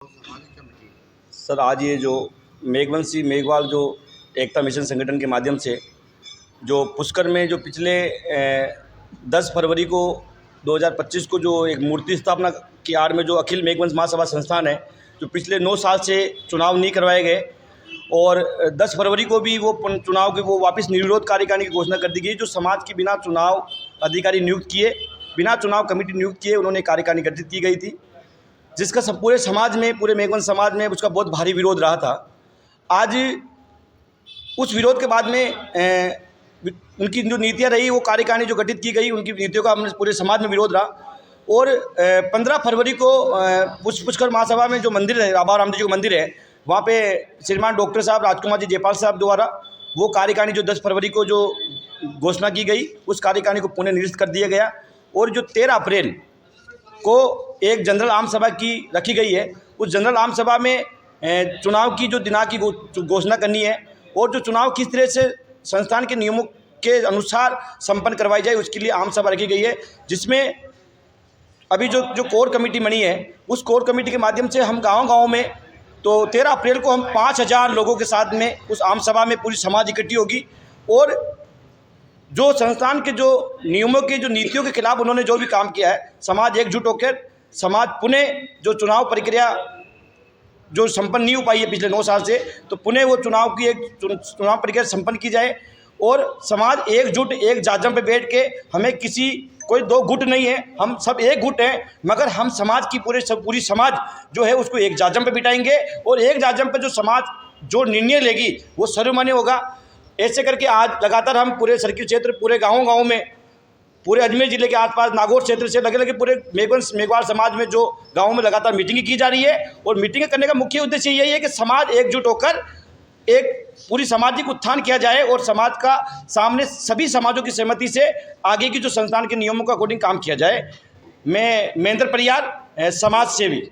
Sir, आज ये जो मेघवंशी मेघवाल जो एकता मिशन संगठन के माध्यम से जो पुष्कर में जो पिछले 10 फरवरी को 2025 को जो एक मूर्ति स्थापना की आड़ में जो अखिल मेघवंश महासभा संस्थान है, जो पिछले 9 साल से चुनाव नहीं करवाए गए और 10 फरवरी को भी वो चुनाव की वो वापस निर्विरोध कार्यकारिणी की घोषणा कर दी गई। जो समाज की बिना चुनाव अधिकारी नियुक्त किए, बिना चुनाव कमेटी नियुक्त किए उन्होंने कार्यकारिणी गठित की गई थी, जिसका सब पूरे समाज में, पूरे मेघवंश समाज में उसका बहुत भारी विरोध रहा था। आज उस विरोध के बाद में उनकी जो नीतियाँ रही, वो कार्यकारिणी जो गठित की गई, उनकी नीतियों का हमने पूरे समाज में विरोध रहा। और 15 फरवरी को पुष्कर महासभा में जो मंदिर है, बाबा रामदेव जी का मंदिर है, वहाँ पे श्रीमान डॉक्टर साहब राजकुमार जी जयपाल साहब द्वारा वो कार्यकारिणी जो 10 फरवरी को जो घोषणा की गई, उस कार्यकारिणी को पुनः निरस्त कर दिया गया। और जो 13 अप्रैल को एक जनरल आम सभा की रखी गई है, उस जनरल आम सभा में चुनाव की जो दिनांक की घोषणा करनी है और जो चुनाव किस तरह से संस्थान के नियमों के अनुसार संपन्न करवाई जाए, उसके लिए आम सभा रखी गई है। जिसमें अभी जो कोर कमेटी बनी है, उस कोर कमेटी के माध्यम से हम गांव-गांव में, तो 13 अप्रैल को हम 5000 लोगों के साथ में उस आम सभा में पूरी समाज इकट्ठी होगी और जो संस्थान के जो नियमों की, जो नीतियों के खिलाफ उन्होंने जो भी काम किया है, समाज एकजुट होकर समाज पुनः जो चुनाव प्रक्रिया जो संपन्न नहीं हो पाई है पिछले 9 साल से, तो पुनः वो चुनाव की एक चुनाव प्रक्रिया संपन्न की जाए और समाज एकजुट एक जाजम पे बैठ के, हमें कोई 2 गुट नहीं है, हम सब एक गुट हैं, मगर हम समाज की पूरी समाज जो है उसको एक जाजम पे बिठाएंगे और एक जाजम पे जो समाज जो निर्णय लेगी वो सर्वमान्य होगा। ऐसे करके आज लगातार हम पूरे सर्किल क्षेत्र, पूरे गाँव में, पूरे अजमेर जिले के आसपास नागौर क्षेत्र से लगे पूरे मेघवाल समाज में जो गाँव में लगातार मीटिंगें की जा रही है। और मीटिंगें करने का मुख्य उद्देश्य यही है कि समाज एकजुट होकर एक पूरी सामाजिक उत्थान किया जाए और समाज का सामने सभी समाजों की सहमति से आगे की जो संस्थान के नियमों का अकॉर्डिंग काम किया जाए। मैं महेंद्र परियार, समाज सेवी।